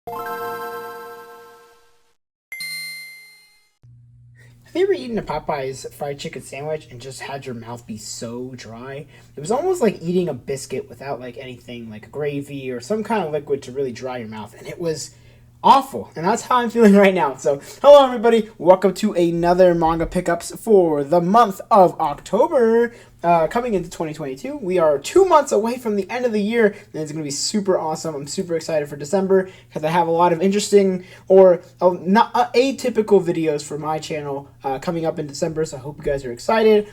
Have you ever eaten a Popeye's fried chicken sandwich and just had your mouth be so dry? It was almost like eating a biscuit without like anything like a gravy or some kind of liquid to really dry your mouth, and it was awful. And that's how I'm feeling right now. So, hello everybody, welcome to another manga pickups for the month of October. Coming into 2022, we are 2 months away from the end of the year, and it's going to be super awesome. I'm super excited for December because I have a lot of interesting or not atypical videos for my channel coming up in December, so I hope you guys are excited.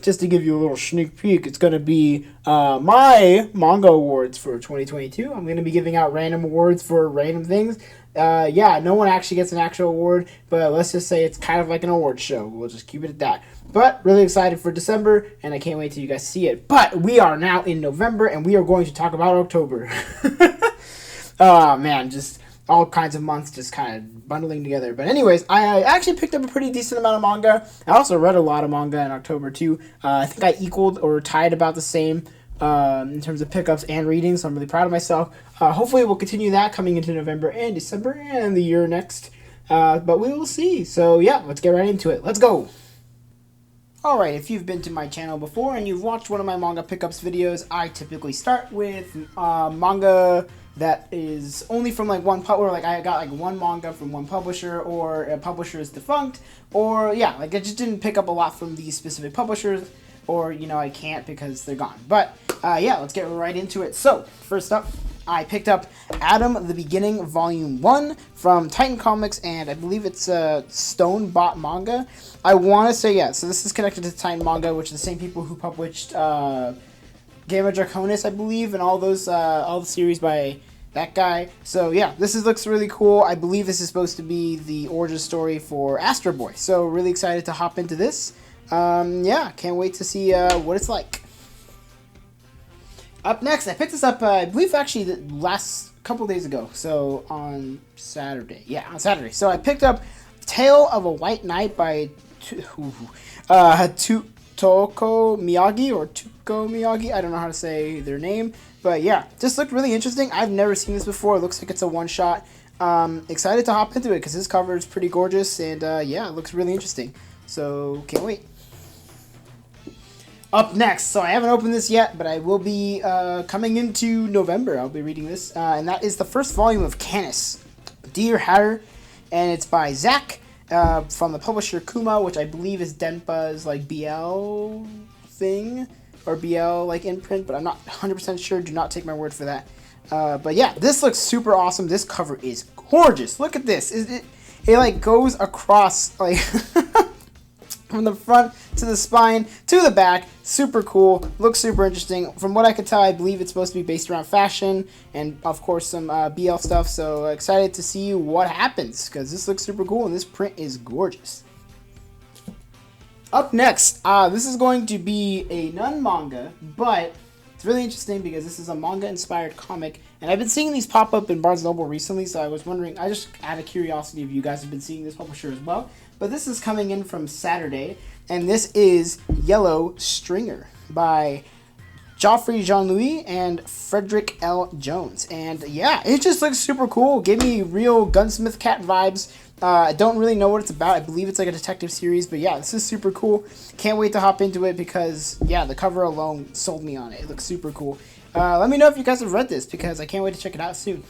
Just to give you a little sneak peek, it's going to be my manga awards for 2022. I'm going to be giving out random awards for random things. Yeah, no one actually gets an actual award, but let's just say it's kind of like an award show. We'll just keep it at that. But really excited for December, and I can't wait till you guys see it. But we are now in November, and we are going to talk about October. Oh, man, just all kinds of months just kind of bundling together. But anyways, I actually picked up a pretty decent amount of manga. I also read a lot of manga in October, too. I think I equaled or tied about the same in terms of pickups and readings, so I'm really proud of myself. Hopefully we'll continue that coming into November and December and the year next, but we will see. So yeah, let's get right into it. Let's go. Alright, if you've been to my channel before and you've watched one of my manga pickups videos, I typically start with manga that is only from like one or like I got like one manga from one publisher, or a publisher is defunct, or yeah, like I just didn't pick up a lot from these specific publishers, or, you know, I can't because they're gone. But, yeah, let's get right into it. So, first up, I picked up Adam the Beginning Volume 1 from Titan Comics, and I believe it's a Stone-bought manga. I want to say, yeah, so this is connected to Titan Manga, which is the same people who published Gamma Draconis, I believe, and all those, all the series by that guy. So, yeah, looks really cool. I believe this is supposed to be the origin story for Astro Boy. So, really excited to hop into this. Yeah, can't wait to see what it's like. Up next, I picked this up, I believe actually the last couple days ago, so on Saturday. Yeah, on Saturday. So I picked up Tale of a White Knight by Toko Miyagi, or Tuko Miyagi. I don't know how to say their name, but yeah, just looked really interesting. I've never seen this before. It looks like it's a one-shot. Excited to hop into it because this cover is pretty gorgeous, and yeah, it looks really interesting. So, can't wait. Up next, so I haven't opened this yet, but I will be coming into November. I'll be reading this, and that is the first volume of Canis, Dear Hatter, and it's by Zach from the publisher Kubo, which I believe is Denpa's like BL thing, or BL like imprint, but I'm not 100% sure. Do not take my word for that. But yeah, this looks super awesome. This cover is gorgeous. Look at this. It like goes across like from the front to the spine to the back. Super cool. Looks super interesting. From what I could tell, I believe it's supposed to be based around fashion and, of course, some BL stuff. So excited to see what happens because this looks super cool and this print is gorgeous. Up next, this is going to be a non-manga, but it's really interesting because this is a manga-inspired comic, and I've been seeing these pop up in Barnes & Noble recently, so I was wondering, I just out of curiosity if you guys have been seeing this publisher as well. But this is coming in from Saturday, and this is Yellow Stringer by Geoffrey Jean-Louis and Frederick L. Jones. And yeah, it just looks super cool. Gave me real Gunsmith Cat vibes. I don't really know what it's about. I believe it's like a detective series, but yeah, this is super cool. Can't wait to hop into it because, yeah, the cover alone sold me on it. It looks super cool. Let me know if you guys have read this because I can't wait to check it out soon.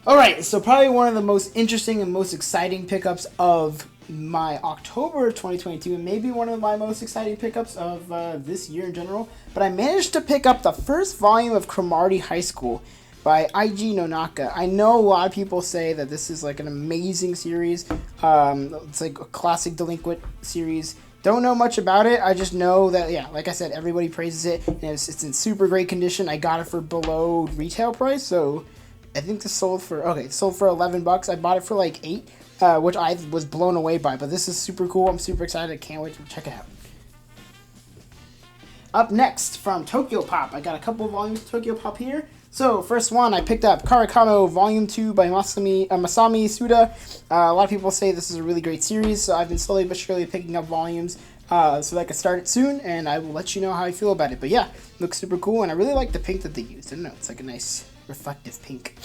Alright, so probably one of the most interesting and most exciting pickups of my October 2022, and maybe one of my most exciting pickups of this year in general. But I managed to pick up the first volume of Cromartie High School by Eiji Nonaka. I know a lot of people say that this is like an amazing series. It's like a classic delinquent series. Don't know much about it. I just know that, yeah, like I said, everybody praises it. And it's in super great condition. I got it for below retail price, so I think this sold for, okay, it sold for $11. I bought it for like $8, which I was blown away by. But this is super cool. I'm super excited. I can't wait to check it out. Up next, from Tokyo Pop, I got a couple of volumes of Tokyo Pop here. So, first one, I picked up Karakano Volume 2 by Masami Suda. A lot of people say this is a really great series, so I've been slowly but surely picking up volumes so that I can start it soon, and I will let you know how I feel about it. But yeah, looks super cool, and I really like the paint that they used. I don't know, it's like a nice reflective pink.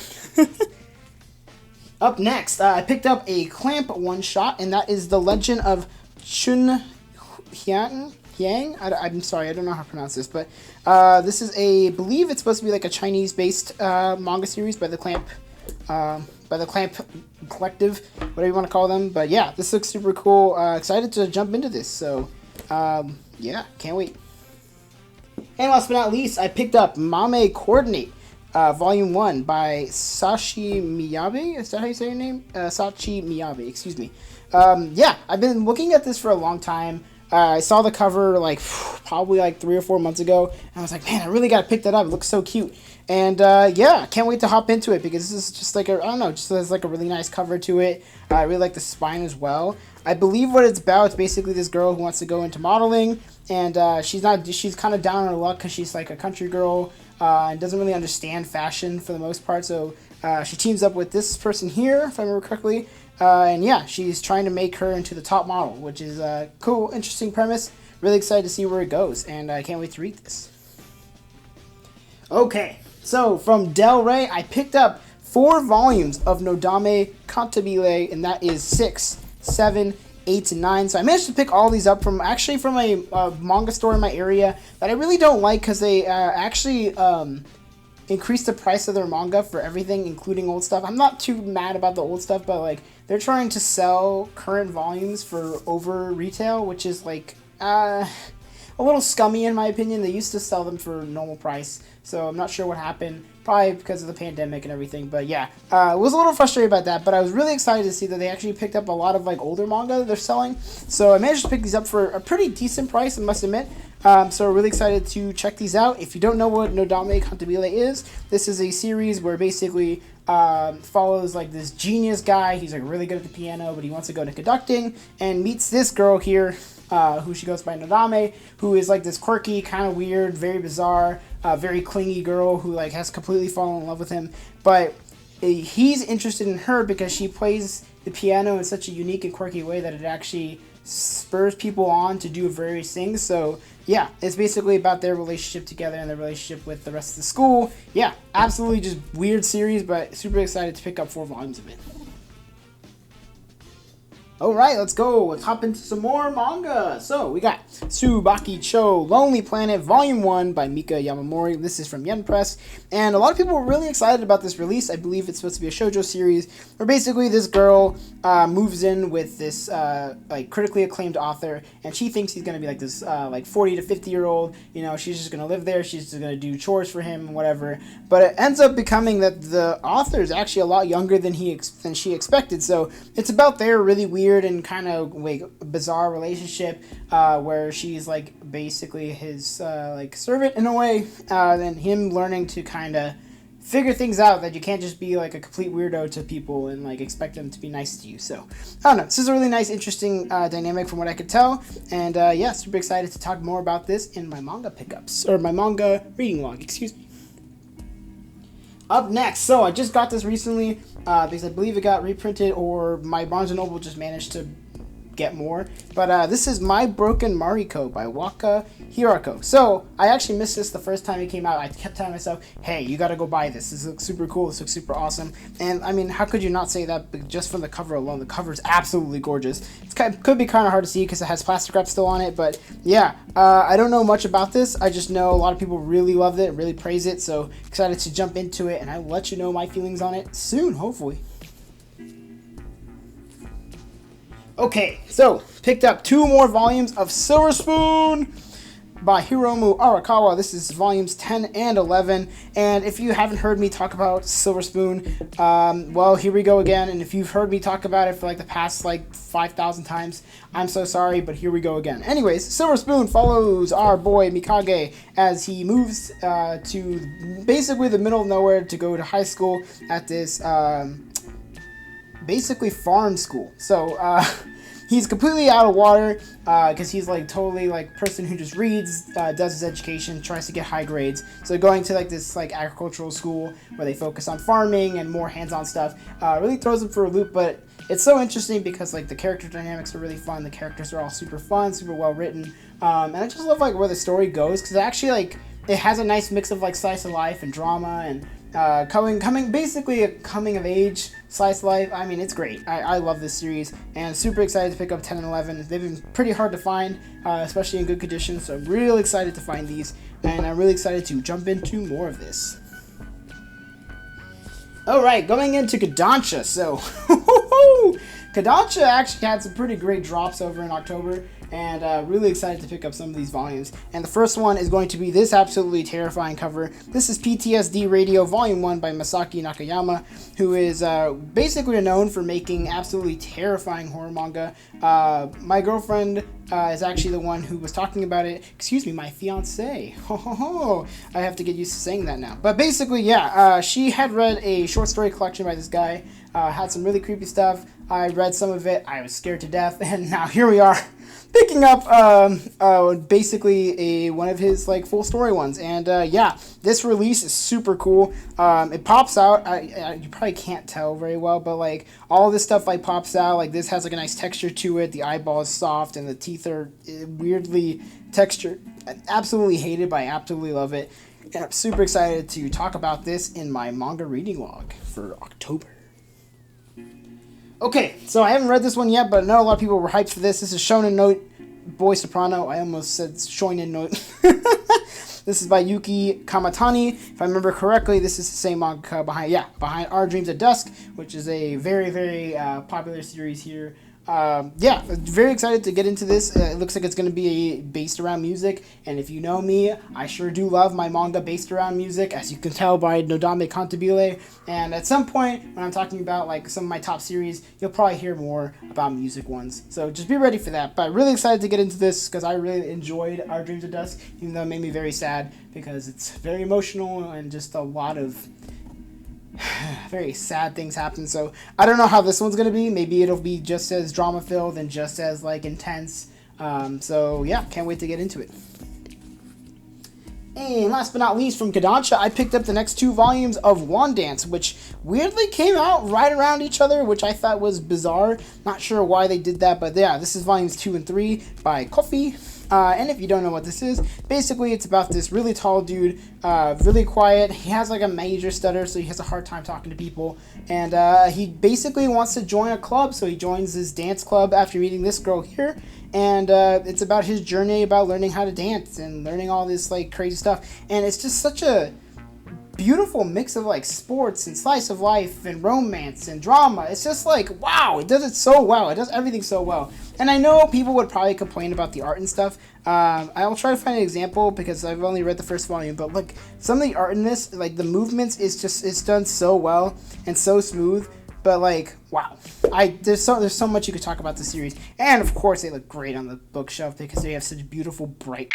Up next, I picked up a Clamp one-shot, and that is The Legend of Chun Yang. I'm sorry, I don't know how to pronounce this, but this is I believe it's supposed to be like a Chinese-based manga series by the Clamp Collective, whatever you want to call them. But yeah, this looks super cool. Excited to jump into this. So yeah, can't wait. And last but not least, I picked up Mame Coordinate, Volume 1 by Sashi Miyabe. Is that how you say your name? Sachi Miyabe, excuse me. Yeah, I've been looking at this for a long time. I saw the cover like probably like 3 or 4 months ago, and I was like, man, I really gotta pick that up. It looks so cute. And yeah, can't wait to hop into it because this is just like I don't know, just has like a really nice cover to it. I really like the spine as well. I believe what it's about is basically this girl who wants to go into modeling, and she's kind of down on her luck because she's like a country girl and doesn't really understand fashion for the most part. So she teams up with this person here, if I remember correctly. And yeah, she's trying to make her into the top model, which is a cool, interesting premise. Really excited to see where it goes, and I can't wait to read this. Okay, so from Del Rey, I picked up 4 volumes of Nodame Cantabile, and that is 6, 7, 8, and 9. So I managed to pick all these up from a manga store in my area that I really don't like because they actually increased the price of their manga for everything, including old stuff. I'm not too mad about the old stuff, but like they're trying to sell current volumes for over retail, which is like a little scummy in my opinion. They used to sell them for normal price, so I'm not sure what happened. Probably because of the pandemic and everything, but yeah, was a little frustrated about that, but I was really excited to see that they actually picked up a lot of like older manga that they're selling. So I managed to pick these up for a pretty decent price, I must admit. So really excited to check these out. If you don't know what Nodame Cantabile is, this is a series where basically follows like this genius guy. He's like really good at the piano, but he wants to go into conducting and meets this girl here, who she goes by Nodame, who is like this quirky, kind of weird, very bizarre, very clingy girl who like has completely fallen in love with him. But he's interested in her because she plays the piano in such a unique and quirky way that it actually spurs people on to do various things. So yeah, it's basically about their relationship together and their relationship with the rest of the school. Yeah, absolutely just weird series, but super excited to pick up 4 volumes of it. Alright, let's go. Let's hop into some more manga. So, we got Tsubaki Cho, Lonely Planet, Volume 1 by Mika Yamamori. This is from Yen Press. And a lot of people were really excited about this release. I believe it's supposed to be a shoujo series where basically this girl moves in with this like critically acclaimed author, and she thinks he's going to be like this like 40 to 50-year-old. You know, she's just going to live there. She's just going to do chores for him and whatever. But it ends up becoming that the author is actually a lot younger than she expected. So, it's about their really weird and kind of like bizarre relationship where she's like basically his like servant in a way, and him learning to kind of figure things out that you can't just be like a complete weirdo to people and like expect them to be nice to you. So I don't know, this is a really nice, interesting dynamic from what I could tell, and yeah, super excited to talk more about this in my manga pickups, or my manga reading log, excuse me. Up next, so I just got this recently because I believe it got reprinted, or my Barnes & Noble just managed to get more. But this is My Broken Mariko by Waka Hirako. So I actually missed this the first time it came out. I kept telling myself, hey, you gotta go buy this. This looks super cool. This looks super awesome. And I mean, how could you not say that just from the cover alone? The cover is absolutely gorgeous. It could be kind of hard to see because it has plastic wrap still on it. But yeah, I don't know much about this. I just know a lot of people really loved it, really praise it. So excited to jump into it, and I will let you know my feelings on it soon, hopefully. Okay, so picked up 2 more volumes of Silver Spoon by Hiromu Arakawa. This is volumes 10 and 11. And if you haven't heard me talk about Silver Spoon, well, here we go again. And if you've heard me talk about it for like the past like 5,000 times, I'm so sorry, but here we go again. Anyways, Silver Spoon follows our boy Mikage as he moves to basically the middle of nowhere to go to high school at this basically farm school. So he's completely out of water because he's like totally like person who just reads, does his education, tries to get high grades. So going to like this like agricultural school where they focus on farming and more hands-on stuff really throws him for a loop. But it's so interesting because like the character dynamics are really fun. The characters are all super fun, super well written, and I just love like where the story goes because it actually like it has a nice mix of like slice of life and drama, and coming basically a coming of age slice of life. I mean, it's great. I love this series, and super excited to pick up 10 and 11. They've been pretty hard to find, especially in good condition, so I'm really excited to find these, and I'm really excited to jump into more of this. Alright, going into Kadansha. So, Kadansha actually had some pretty great drops over in October, and really excited to pick up some of these volumes. And the first one is going to be this absolutely terrifying cover. This is PTSD Radio Volume 1 by Masaki Nakayama, who is basically known for making absolutely terrifying horror manga. My girlfriend is actually the one who was talking about it. Excuse me, my fiance. I have to get used to saying that now. But basically, yeah, she had read a short story collection by this guy. Had some really creepy stuff. I read some of it. I was scared to death, and now here we are, picking up basically one of his like full story ones. And yeah, this release is super cool. It pops out. You probably can't tell very well, but like all this stuff like pops out. Like this has like a nice texture to it. The eyeball is soft, and the teeth are weirdly textured. I absolutely hate it, but I absolutely love it. And I'm super excited to talk about this in my manga reading log for October. Okay, so I haven't read this one yet, but I know a lot of people were hyped for this. This is Shonen Note Boy Soprano. I almost said Shonen Note. This is by Yuki Kamatani. If I remember correctly, this is the same manga behind Our Dreams at Dusk, which is a very, very popular series here. Yeah, very excited to get into this. It looks like it's going to be based around music, and if you know me, I sure do love my manga based around music, as you can tell by Nodame Cantabile. And at some point, when I'm talking about like some of my top series, you'll probably hear more about music ones. So just be ready for that. But really excited to get into this because I really enjoyed Our Dreams of Dusk, even though it made me very sad because it's very emotional and just a lot of very sad things happen. So I don't know how this one's gonna be. Maybe it'll be just as drama filled and just as like intense. So yeah, can't wait to get into it. And last but not least, from Kadansha, I picked up the next 2 volumes of Wandance, which weirdly came out right around each other, which I thought was bizarre. Not sure why they did that, but yeah, this is volumes 2 and 3 by Kofi. And if you don't know what this is, basically it's about this really tall dude, really quiet. He has like a major stutter, so he has a hard time talking to people. And he basically wants to join a club, so he joins this dance club after meeting this girl here. And it's about his journey about learning how to dance and learning all this like crazy stuff. And it's just such a beautiful mix of like sports and slice of life and romance and drama. It's just like, wow, it does it so well. It does everything so well. And I know people would probably complain about the art and stuff. I'll try to find an example because I've only read the first volume, but like some of the art in this, like the movements, it's done so well and so smooth. But like, wow, there's so much you could talk about the series. And of course they look great on the bookshelf because they have such beautiful bright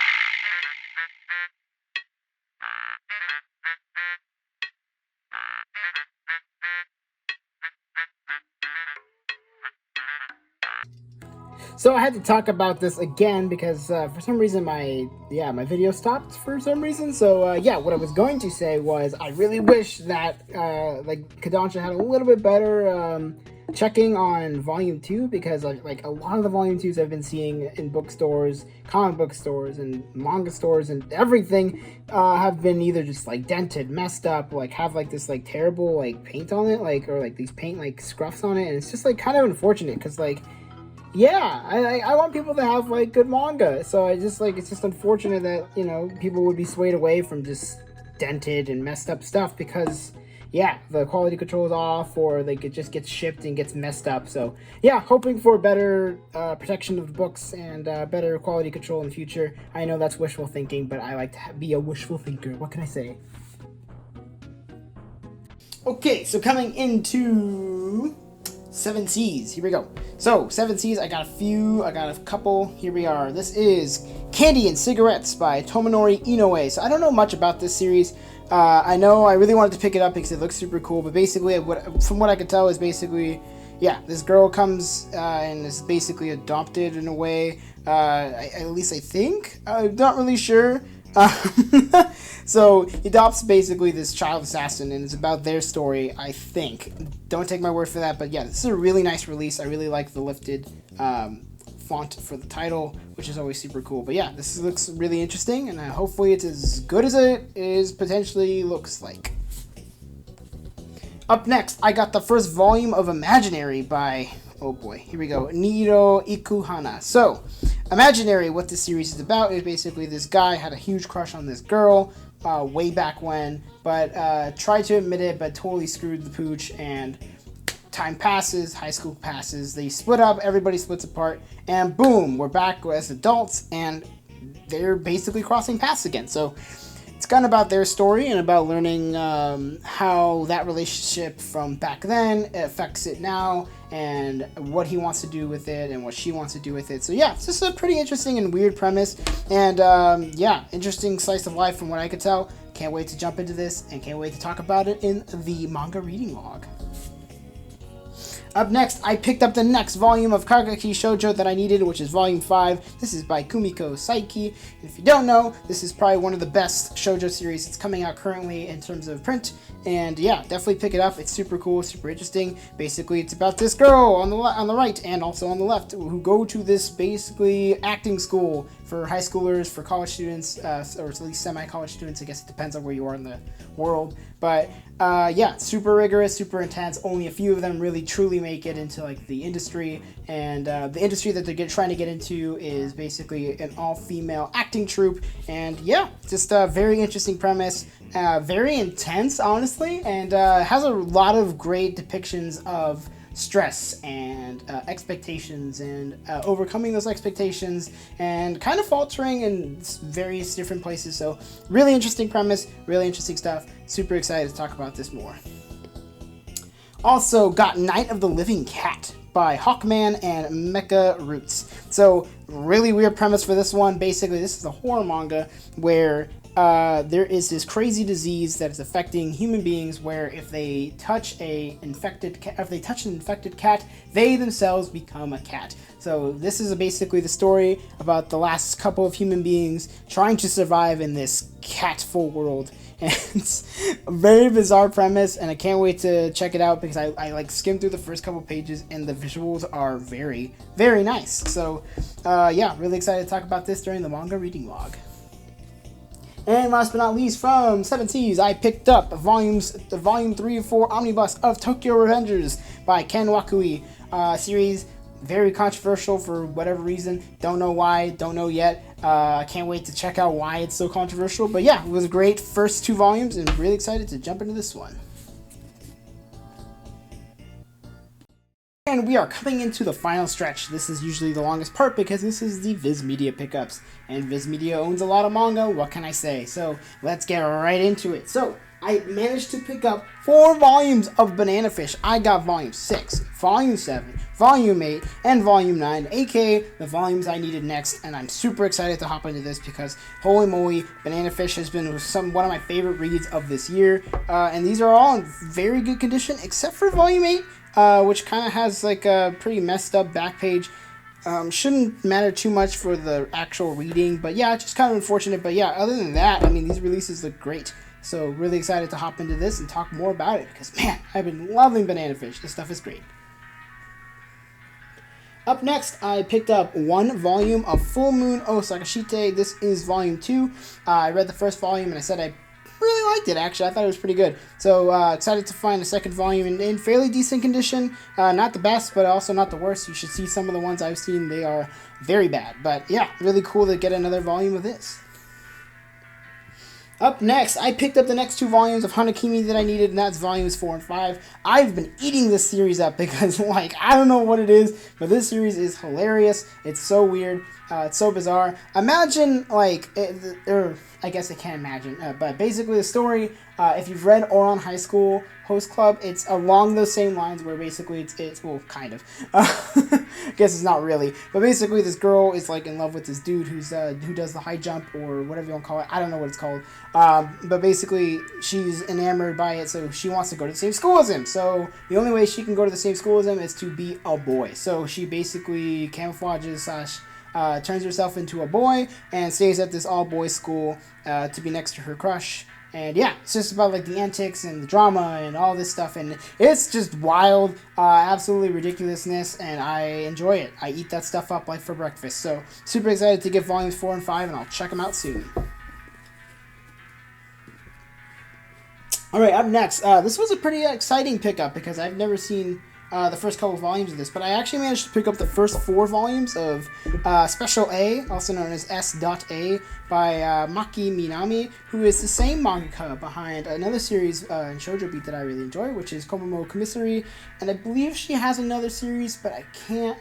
So I had to talk about this again because for some reason my video stopped for some reason. So yeah, what I was going to say was I really wish that like Kadansha had a little bit better checking on volume 2, because like a lot of the volume 2s I've been seeing in bookstores, comic book stores, and manga stores and everything have been either just like dented, messed up, like have like this like terrible like paint on it, like, or like these paint like scruffs on it, and it's just like kind of unfortunate because like, yeah, I want people to have like good manga, so I just like, it's just unfortunate that, you know, people would be swayed away from just dented and messed up stuff because, yeah, the quality control is off, or like it just gets shipped and gets messed up. So yeah, hoping for better protection of the books and better quality control in the future. I know that's wishful thinking, but I like to be a wishful thinker. What can I say? Okay, so coming into 7 Seas, here we go. So 7 Seas, I got a couple, here we are. This is Candy and Cigarettes by Tomonori Inoue. So I don't know much about this series. I know I really wanted to pick it up because it looks super cool, but basically from what I could tell is basically, yeah, this girl comes and is basically adopted in a way, at least I think. I'm not really sure. So he adopts basically this child assassin, and it's about their story, I think. Don't take my word for that, but yeah, this is a really nice release. I really like the lifted font for the title, which is always super cool. But yeah, this looks really interesting, and hopefully it's as good as it is potentially looks like. Up next, I got the first volume of Imaginary by, oh boy, here we go, Niro Ikuhana. So, Imaginary, what this series is about, is basically this guy had a huge crush on this girl way back when, but tried to admit it, but totally screwed the pooch, and time passes, high school passes, they split up, everybody splits apart, and boom, we're back as adults, and they're basically crossing paths again. So it's kind of about their story and about learning how that relationship from back then affects it now, and what he wants to do with it and what she wants to do with it. So yeah, it's just a pretty interesting and weird premise, and yeah, interesting slice of life from what I could tell. Can't wait to jump into this and can't wait to talk about it in the manga reading log. Up next, I picked up the next volume of Key Shojo that I needed, which is volume 5. This is by Kumiko Saiki. If you don't know, this is probably one of the best shoujo series that's coming out currently in terms of print. And yeah, definitely pick it up. It's super cool, super interesting. Basically, it's about this girl on the right and also on the left who go to this basically acting school for high schoolers, for college students, or at least semi-college students. I guess it depends on where you are in the world. But yeah, super rigorous, super intense. Only a few of them really truly make it into like the industry, and the industry that they're trying to get into is basically an all-female acting troupe. And yeah, just a very interesting premise, very intense, honestly, and has a lot of great depictions of stress and expectations, and overcoming those expectations, and kind of faltering in various different places. So really interesting premise, really interesting stuff. Super excited to talk about this more. Also got Night of the Living Cat by Hawkman and Mecha Roots. So really weird premise for this one. Basically, this is a horror manga where there is this crazy disease that is affecting human beings, where if they touch an infected cat, they themselves become a cat. So this is basically the story about the last couple of human beings trying to survive in this cat-full world. And it's a very bizarre premise, and I can't wait to check it out because I like skimmed through the first couple pages, and the visuals are very, very nice. So yeah, really excited to talk about this during the manga reading log. And last but not least, from Seven Seas, I picked up the volume 3 and 4 omnibus of Tokyo Revengers by Ken Wakui. Series very controversial for whatever reason. Don't know why, don't know yet. I can't wait to check out why it's so controversial. But yeah, it was a great first 2 volumes, and really excited to jump into this one. And we are coming into the final stretch. This is usually the longest part because this is the Viz Media pickups. And Viz Media owns a lot of manga, what can I say? So let's get right into it. So I managed to pick up 4 volumes of Banana Fish. I got volume 6, volume 7, volume 8, and volume 9, aka the volumes I needed next. And I'm super excited to hop into this because holy moly, Banana Fish has been one of my favorite reads of this year. And these are all in very good condition except for volume 8. Which kind of has like a pretty messed up back page. Shouldn't matter too much for the actual reading, but yeah, just kind of unfortunate. But yeah, other than that, I mean, these releases look great. So really excited to hop into this and talk more about it because man, I've been loving Banana Fish. This stuff is great. Up next, I picked up 1 volume of Full Moon Osakashite. This is volume 2. I read the first volume and I said I really liked it, actually. I thought it was pretty good. So excited to find a second volume in fairly decent condition. Not the best, but also not the worst. You should see some of the ones I've seen. They are very bad. But yeah, really cool to get another volume of this. Up next, I picked up the next 2 volumes of Hanakimi that I needed, and that's volumes 4 and 5. I've been eating this series up because, like, I don't know what it is, but this series is hilarious. It's so weird. It's so bizarre. Imagine, like, I guess I can't imagine, but basically the story, if you've read Ouran High School Host Club, it's along those same lines where basically it's well, kind of. I guess it's not really, but basically this girl is like in love with this dude who does the high jump or whatever you want to call it. I don't know what it's called, but basically she's enamored by it, so she wants to go to the same school as him. So the only way she can go to the same school as him is to be a boy. So she basically camouflages turns herself into a boy and stays at this all-boys school to be next to her crush. And yeah, it's just about like the antics and the drama and all this stuff, and it's just wild, absolutely ridiculousness, and I enjoy it. I eat that stuff up like for breakfast. So super excited to get volumes 4 and 5, and I'll check them out soon. All right, up next. This was a pretty exciting pickup because I've never seen the first couple volumes of this, but I actually managed to pick up the first 4 volumes of Special A, also known as S.A, by Maki Minami, who is the same mangaka behind another series in Shoujo Beat that I really enjoy, which is Komomo Commissary, and I believe she has another series, but I can't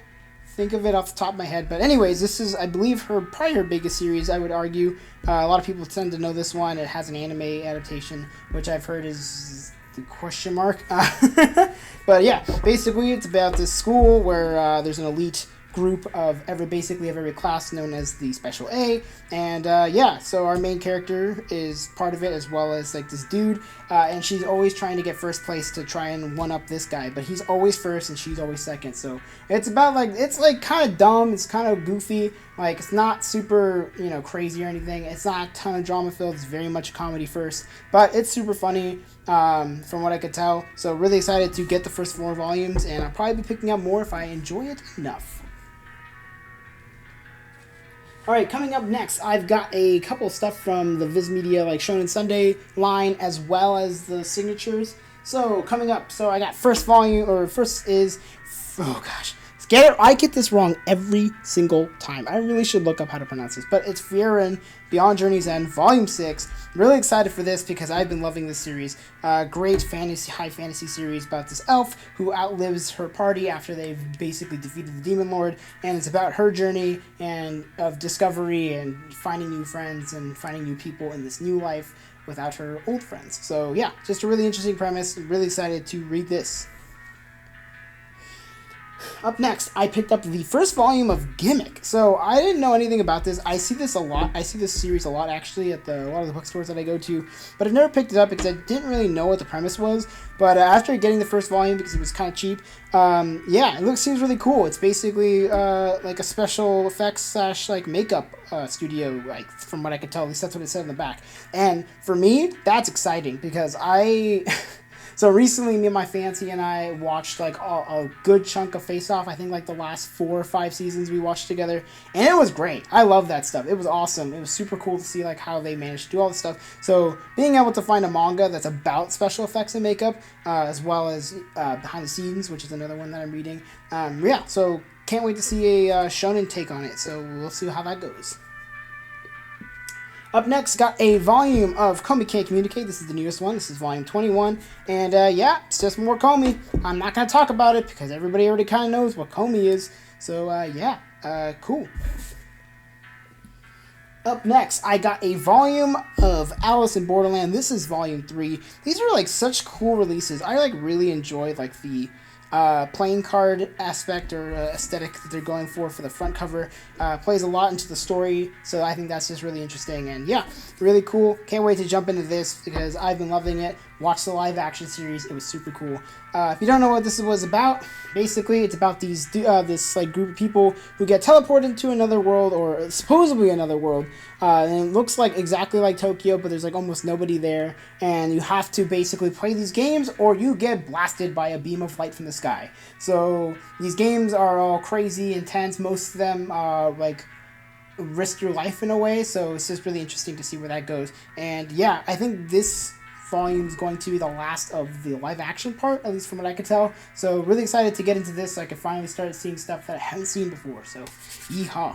think of it off the top of my head. But anyways, this is, I believe, her prior biggest series, I would argue. A lot of people tend to know this one. It has an anime adaptation, which I've heard is the question mark. But yeah, basically it's about this school where there's an elite group of basically every class known as the Special A, and yeah, so our main character is part of it, as well as like this dude, and she's always trying to get first place to try and one up this guy, but he's always first and she's always second. So it's about like, it's like kind of dumb, it's kind of goofy, like it's not super, you know, crazy or anything, it's not a ton of drama filled, it's very much a comedy first, but it's super funny from what I could tell. So really excited to get the first 4 volumes, and I'll probably be picking up more if I enjoy it enough. Alright, coming up next, I've got a couple of stuff from the Viz Media, like Shonen Sunday line, as well as the signatures. So, coming up, so I got first is, oh gosh, I get this wrong every single time. I really should look up how to pronounce this, but it's Frieren, Beyond Journey's End, Volume 6. Really excited for this because I've been loving this series. Great high fantasy series about this elf who outlives her party after they've basically defeated the Demon Lord, and it's about her journey and of discovery and finding new friends and finding new people in this new life without her old friends. So yeah, just a really interesting premise. I'm really excited to read this. Up next, I picked up the first volume of Gimmick. So I didn't know anything about this. I see this a lot. I see this series a lot, actually, at a lot of the bookstores that I go to. But I've never picked it up because I didn't really know what the premise was. But after getting the first volume, because it was kind of cheap, yeah, seems really cool. It's basically like a special effects / like makeup studio, like from what I could tell. At least that's what it said in the back. And for me, that's exciting because So recently, me and my fancy and I watched like a good chunk of Face Off. I think like the last 4 or 5 seasons we watched together, and it was great. I love that stuff. It was awesome. It was super cool to see like how they managed to do all this stuff. So being able to find a manga that's about special effects and makeup, as well as behind the scenes, which is another one that I'm reading. Yeah, so can't wait to see a shonen take on it. So we'll see how that goes. Up next, got a volume of Komi Can't Communicate. This is the newest one. This is volume 21. And yeah, it's just more Komi. I'm not going to talk about it because everybody already kind of knows what Komi is. So yeah, cool. Up next, I got a volume of Allison Borderlands. This is volume 3. These are like such cool releases. I like really enjoyed like the playing card aspect or aesthetic that they're going for the front cover. Plays a lot into the story, so I think that's just really interesting, and yeah, really cool. Can't wait to jump into this because I've been loving it. Watch the live action series, it was super cool. If you don't know what this was about, basically it's about this like group of people who get teleported into another world, or supposedly another world, and it looks like exactly like Tokyo, but there's like almost nobody there, and you have to basically play these games or you get blasted by a beam of light from the sky. So these games are all crazy, intense. Most of them like risk your life in a way, so it's just really interesting to see where that goes. And yeah, I think this volume is going to be the last of the live action part, at least from what I could tell. So really excited to get into this so I can finally start seeing stuff that I haven't seen before. So yeehaw.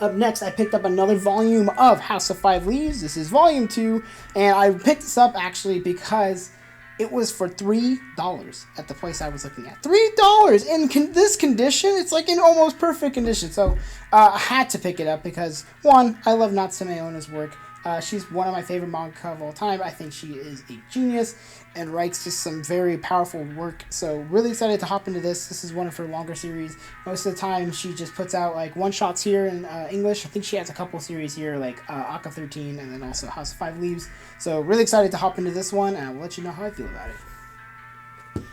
Up next, I picked up another volume of House of Five Leaves. This is volume 2, and I picked this up actually because it was for $3 at the place I was looking at. $3 in this condition. It's like in almost perfect condition. So I had to pick it up because, one, I love Natsume Ona's work. She's one of my favorite manga of all time. I think she is a genius and writes just some very powerful work. So really excited to hop into this. This is one of her longer series. Most of the time she just puts out like one-shots here in English. I think she has a couple series here like Aka 13 and then also House of Five Leaves. So really excited to hop into this one, and I will let you know how I feel about it.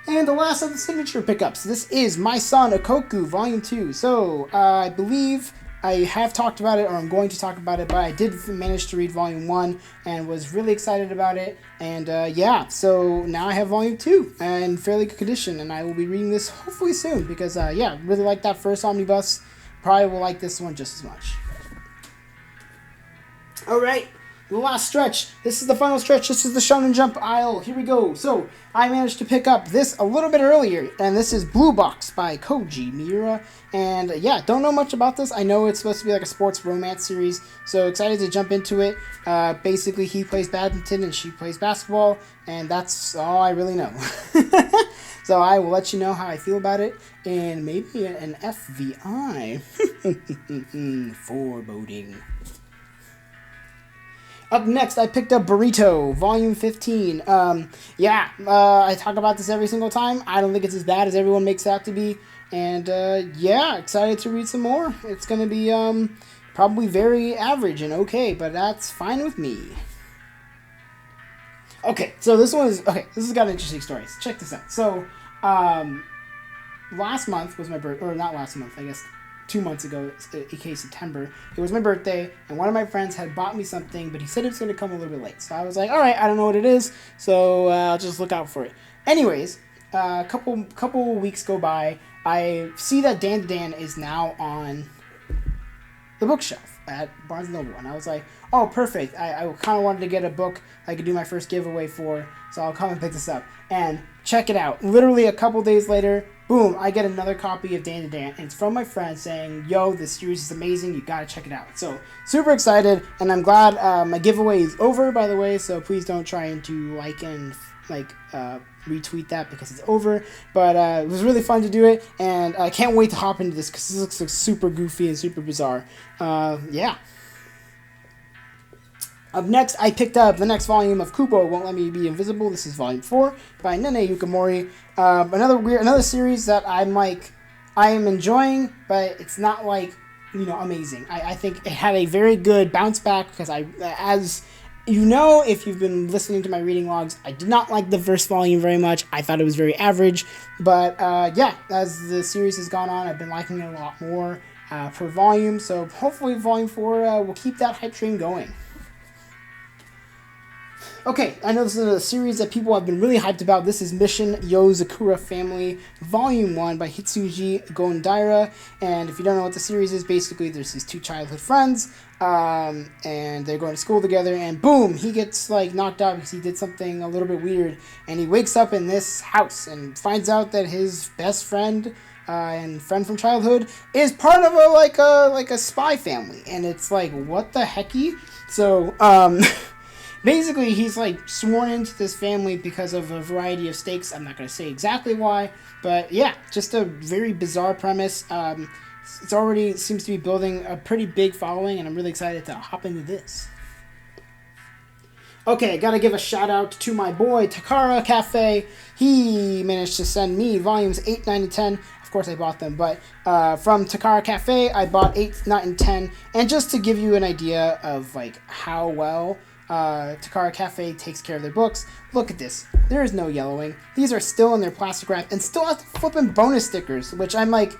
And the last of the signature pickups. This is My Son Akoku Volume 2. So I believe I have talked about it, or I'm going to talk about it, but I did manage to read Volume 1 and was really excited about it. And yeah, so now I have Volume 2 in fairly good condition, and I will be reading this hopefully soon because, yeah, really like that first omnibus. Probably will like this one just as much. Alright, the last stretch. This is the final stretch. This is the Shonen Jump aisle. Here we go. So, I managed to pick up this a little bit earlier, and this is Blue Box by Koji Miura. And yeah, don't know much about this. I know it's supposed to be like a sports romance series, so excited to jump into it. Basically, he plays badminton and she plays basketball, and that's all I really know. So I will let you know how I feel about it, and maybe an FVI. Foreboding. Up next, I picked up Burrito, Volume 15. I talk about this every single time. I don't think it's as bad as everyone makes it out to be. And, excited to read some more. It's going to be, probably very average and okay, but that's fine with me. Okay, so this has got interesting stories. Check this out. So, last month was my birthday, or not last month, I guess 2 months ago, aka September. It was my birthday, and one of my friends had bought me something, but he said it was going to come a little bit late. So I was like, all right, I don't know what it is, so I'll just look out for it. Anyways, a couple weeks go by. I see that Dan Dan is now on the bookshelf at Barnes & Noble, and I was like, oh, perfect. I kind of wanted to get a book I could do my first giveaway for, so I'll come and pick this up. And check it out. Literally a couple days later, boom, I get another copy of Dan to Dan, and it's from my friend saying, yo, this series is amazing, you gotta check it out. So, super excited, and I'm glad my giveaway is over, by the way, so please don't try and do retweet that because it's over, but it was really fun to do it, and I can't wait to hop into this because this looks like super goofy and super bizarre. Up next, I picked up the next volume of Kubo, Won't Let Me Be Invisible. This is volume 4 by Nene Yukamori. Another series that I am enjoying, but it's not amazing. I think it had a very good bounce back because as you know, if you've been listening to my reading logs, I did not like the first volume very much. I thought it was very average, but as the series has gone on, I've been liking it a lot more per volume. So hopefully, volume 4 will keep that hype train going. Okay, I know this is a series that people have been really hyped about. This is Mission Yozakura Family, Volume 1 by Hitsuji Gondaira. And if you don't know what the series is, basically there's these two childhood friends, and they're going to school together, and boom, he gets knocked out because he did something a little bit weird, and he wakes up in this house and finds out that his best friend and friend from childhood is part of a spy family, and it's like, what the hecky? So, basically, he's sworn into this family because of a variety of stakes. I'm not going to say exactly why, but yeah, just a very bizarre premise. It's already seems to be building a pretty big following, and I'm really excited to hop into this. Okay, gotta give a shout out to my boy Takara Cafe. He managed to send me volumes 8, 9, and 10. Of course, I bought them, but from Takara Cafe, I bought 8, 9, and 10. And just to give you an idea of how well Takara Cafe takes care of their books. Look at this. There is no yellowing. These are still in their plastic wrap and still have the flipping bonus stickers, which I'm like,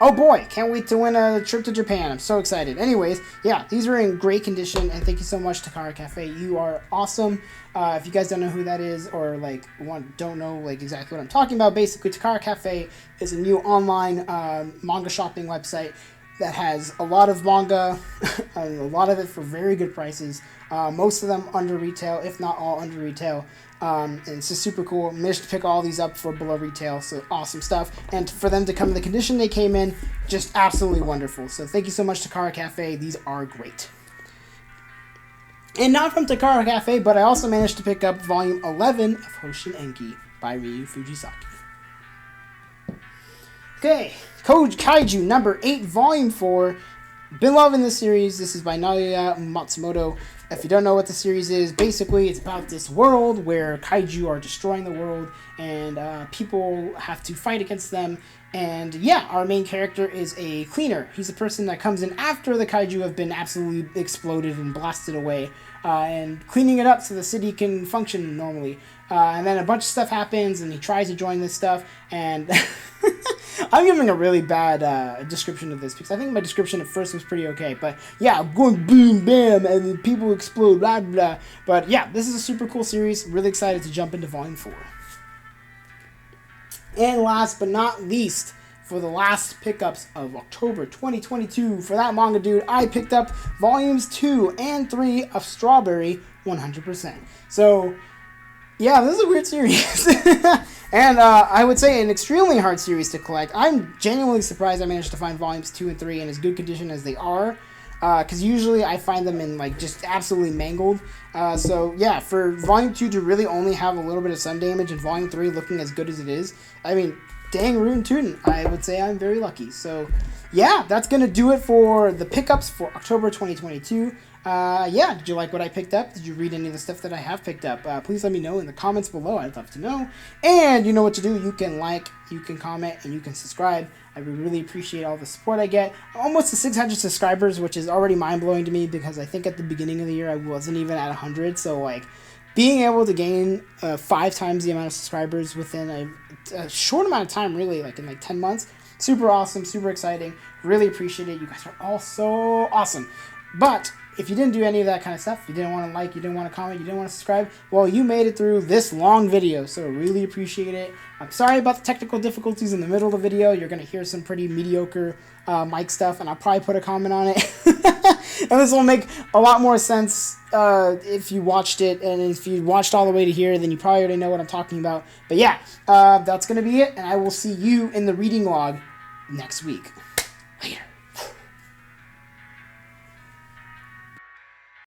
oh boy, can't wait to win a trip to Japan. I'm so excited. Anyways, yeah, these are in great condition, and thank you so much, Takara Cafe. You are awesome. If you guys don't know who that is, or don't know exactly what I'm talking about, basically Takara Cafe is a new online manga shopping website that has a lot of manga, a lot of it for very good prices. Most of them under retail, if not all under retail. And it's just super cool. Managed to pick all these up for below retail, so awesome stuff. And for them to come in the condition they came in, just absolutely wonderful. So thank you so much, Takara Cafe. These are great. And not from Takara Cafe, but I also managed to pick up volume 11 of Hoshin Enki by Ryu Fujisaki. Okay, Kaiju number 8, volume 4. Been loving this series. This is by Naoya Matsumoto. If you don't know what the series is, basically it's about this world where kaiju are destroying the world, and people have to fight against them. And yeah, our main character is a cleaner. He's the person that comes in after the kaiju have been absolutely exploded and blasted away, and cleaning it up so the city can function normally. And then a bunch of stuff happens, and he tries to join this stuff, and I'm giving a really bad description of this because I think my description at first was pretty okay. But yeah, I'm going boom, bam, and then people explode, blah, blah. But yeah, this is a super cool series. Really excited to jump into Volume 4. And last but not least, for the last pickups of October 2022. For that manga, dude, I picked up volumes 2 and 3 of Strawberry 100%. So, yeah, this is a weird series. And I would say an extremely hard series to collect. I'm genuinely surprised I managed to find volumes 2 and 3 in as good condition as they are. Because usually I find them in, like, just absolutely mangled. So, yeah, for Volume 2 to really only have a little bit of sun damage and Volume 3 looking as good as it is, I mean, dang rootin' tootin', I would say I'm very lucky. So, yeah, that's going to do it for the pickups for October 2022. Yeah, did you like what I picked up? Did you read any of the stuff that I have picked up? Please let me know in the comments below. I'd love to know. And you know what to do. You can like, you can comment, and you can subscribe. I would really appreciate all the support I get. Almost to 600 subscribers, which is already mind-blowing to me because I think at the beginning of the year I wasn't even at 100. So, like, being able to gain 5 times the amount of subscribers within a short amount of time, really, like in like 10 months, super awesome, super exciting. Really appreciate it. You guys are all so awesome. But if you didn't do any of that kind of stuff, you didn't want to like, you didn't want to comment, you didn't want to subscribe, well, you made it through this long video, so really appreciate it. I'm sorry about the technical difficulties in the middle of the video. You're going to hear some pretty mediocre mic stuff, and I'll probably put a comment on it. And this will make a lot more sense if you watched it, and if you watched all the way to here, then you probably already know what I'm talking about. But yeah, that's going to be it, and I will see you in the reading log next week. Later.